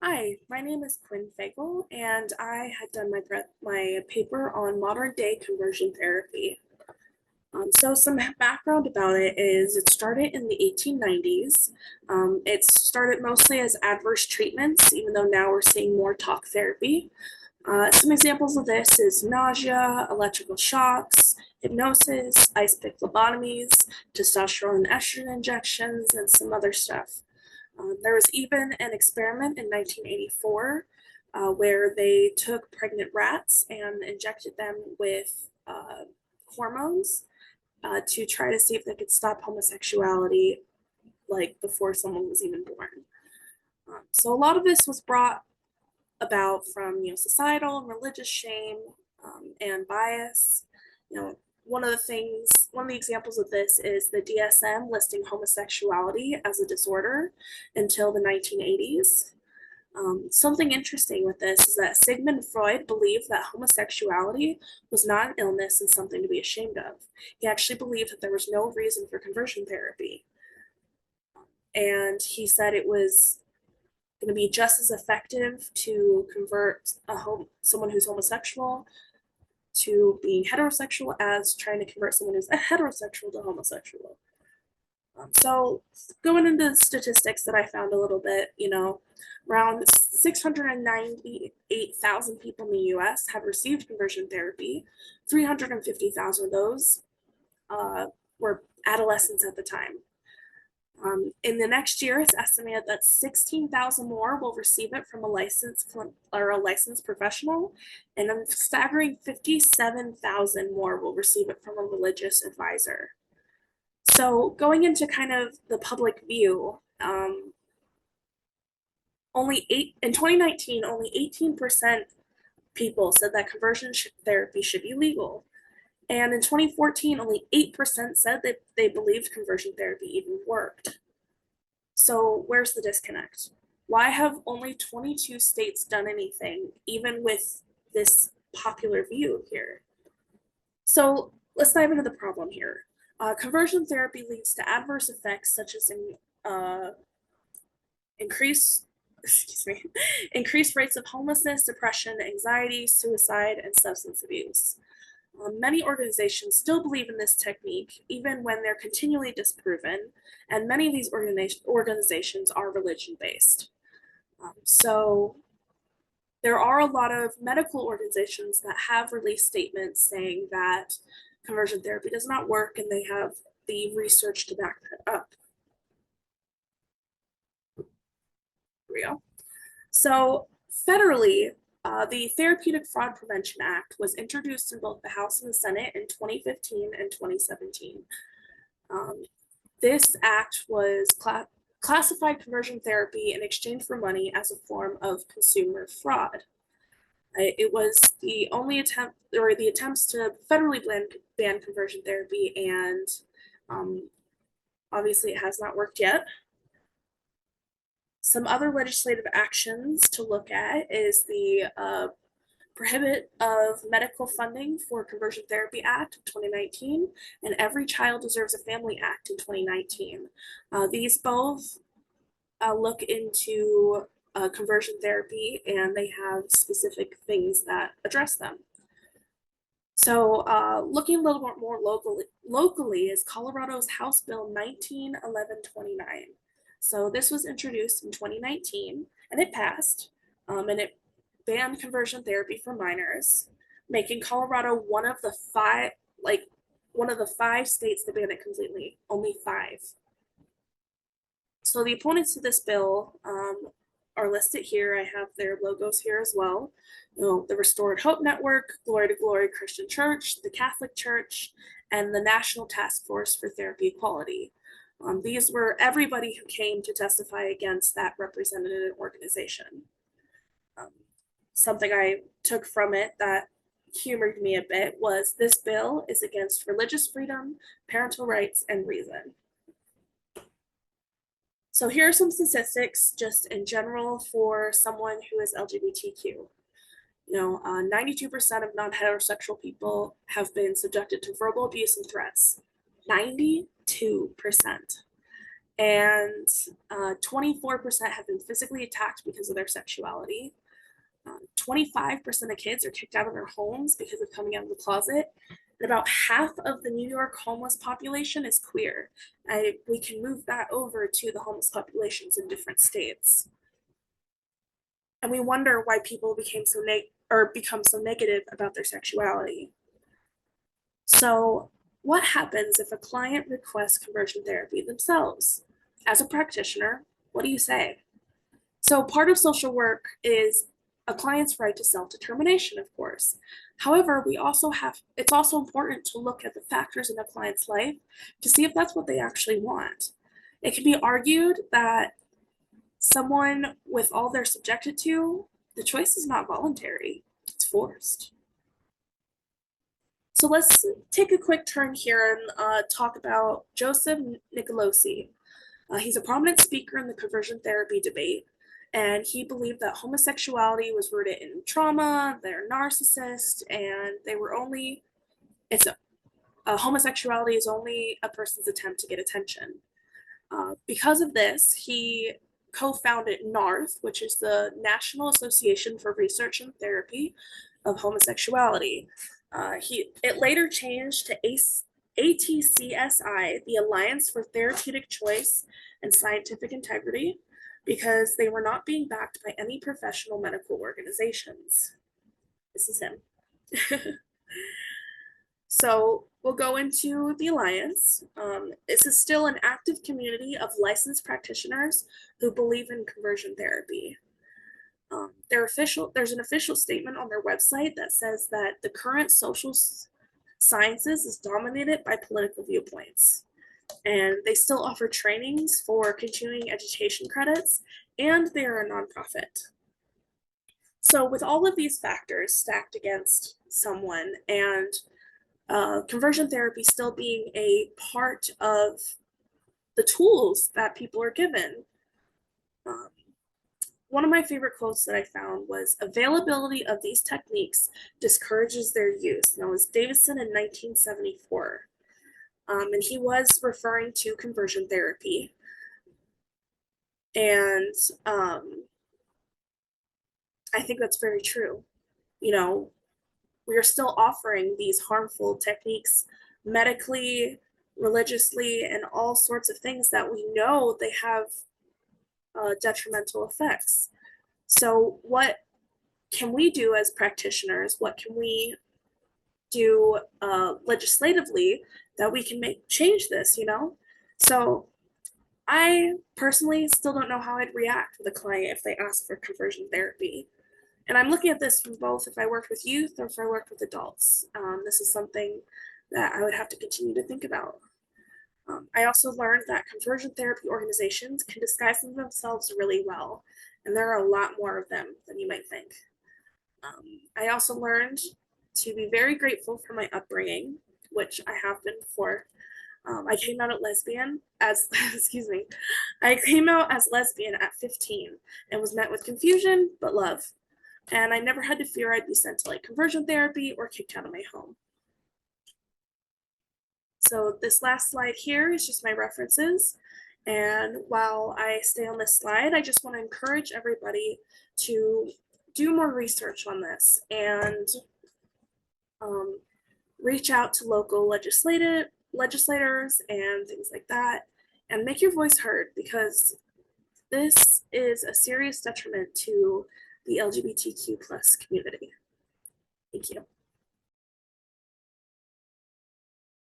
Hi, my name is Quinn Fagel, and I had done my paper on modern day conversion therapy. So some background about it is it started in the 1890s. It started mostly as adverse treatments, even though now we're seeing more talk therapy. Some examples of this is nausea, electrical shocks, hypnosis, ice pick lobotomies, testosterone and estrogen injections, and some other stuff. There was even an experiment in 1984 where they took pregnant rats and injected them with hormones to try to see if they could stop homosexuality like before someone was even born. So a lot of this was brought about from societal and religious shame and bias. You know, one of the examples of this is the DSM listing homosexuality as a disorder until the 1980s. Something interesting with this is that Sigmund Freud believed that homosexuality was not an illness and something to be ashamed of. He actually believed that there was no reason for conversion therapy. And he said it was going to be just as effective to convert someone who's homosexual to being heterosexual as trying to convert someone who's a heterosexual to homosexual. So going into the statistics that I found a little bit, around 698,000 people in the US have received conversion therapy. 350,000 of those were adolescents at the time. In the next year, it's estimated that 16,000 more will receive it from a licensed professional, and a staggering 57,000 more will receive it from a religious advisor. So going into kind of the public view, only 2019, only 18% people said that conversion therapy should be legal. And in 2014, only 8% said that they believed conversion therapy even worked. So where's the disconnect? Why have only 22 states done anything, even with this popular view here? So let's dive into the problem here. Conversion therapy leads to adverse effects such as increased increased rates of homelessness, depression, anxiety, suicide, and substance abuse. Many organizations still believe in this technique, even when they're continually disproven, and many of these organizations are religion-based. So there are a lot of medical organizations that have released statements saying that conversion therapy does not work, and they have the research to back that up. Real. So federally, the Therapeutic Fraud Prevention Act was introduced in both the House and the Senate in 2015 and 2017. This act was classified conversion therapy in exchange for money as a form of consumer fraud. It was the only attempt, or the attempts to federally ban conversion therapy, and obviously it has not worked yet. Some other legislative actions to look at is the Prohibit of Medical Funding for Conversion Therapy Act of 2019 and Every Child Deserves a Family Act in 2019. These both look into conversion therapy, and they have specific things that address them. So looking a little bit more locally is Colorado's House Bill 191129. So this was introduced in 2019, and it passed, and it banned conversion therapy for minors, making Colorado one of the five states to ban it completely. Only 5. So the opponents to this bill are listed here. I have their logos here as well. The Restored Hope Network, Glory to Glory Christian Church, the Catholic Church, and the National Task Force for Therapy Equality. These were everybody who came to testify against that representative organization. Something I took from it that humored me a bit was this bill is against religious freedom, parental rights, and reason. So here are some statistics just in general for someone who is LGBTQ. 92% of non-heterosexual people have been subjected to verbal abuse and threats. 92%. and 24% have been physically attacked because of their sexuality. 25% of kids are kicked out of their homes because of coming out of the closet. And about half of the New York homeless population is queer. We can move that over to the homeless populations in different states. And we wonder why people become so negative about their sexuality. So, what happens if a client requests conversion therapy themselves? As a practitioner, what do you say? So, part of social work is a client's right to self-determination, of course. However, it's also important to look at the factors in a client's life to see if that's what they actually want. It can be argued that someone with all they're subjected to, the choice is not voluntary, it's forced. So let's take a quick turn here and talk about Joseph Nicolosi. He's a prominent speaker in the conversion therapy debate, and he believed that homosexuality was rooted in trauma, they're narcissists, and homosexuality is only a person's attempt to get attention. Because of this, he co-founded NARTH, which is the National Association for Research and Therapy of Homosexuality. It later changed to ATCSI, the Alliance for Therapeutic Choice and Scientific Integrity, because they were not being backed by any professional medical organizations. This is him. So we'll go into the Alliance. This is still an active community of licensed practitioners who believe in conversion therapy. There's an official statement on their website that says that the current social sciences is dominated by political viewpoints. And they still offer trainings for continuing education credits, and they are a nonprofit. So with all of these factors stacked against someone, and conversion therapy still being a part of the tools that people are given, one of my favorite quotes that I found was, "Availability of these techniques discourages their use." And that was Davison in 1974. And he was referring to conversion therapy. And I think that's very true. You know, we are still offering these harmful techniques medically, religiously, and all sorts of things that we know they have detrimental effects. So, what can we do as practitioners? What can we do legislatively that we can change this, you know? So, I personally still don't know how I'd react with a client if they ask for conversion therapy. And I'm looking at this from both if I worked with youth or if I worked with adults. This is something that I would have to continue to think about. I also learned that conversion therapy organizations can disguise themselves really well, and there are a lot more of them than you might think. I also learned to be very grateful for my upbringing, which I have been before. I came out as excuse me, I came out as lesbian at 15 and was met with confusion but love. And I never had to fear I'd be sent to like conversion therapy or kicked out of my home. So this last slide here is just my references. And while I stay on this slide, I just want to encourage everybody to do more research on this and reach out to local legislators and things like that, and make your voice heard, because this is a serious detriment to the LGBTQ plus community. Thank you.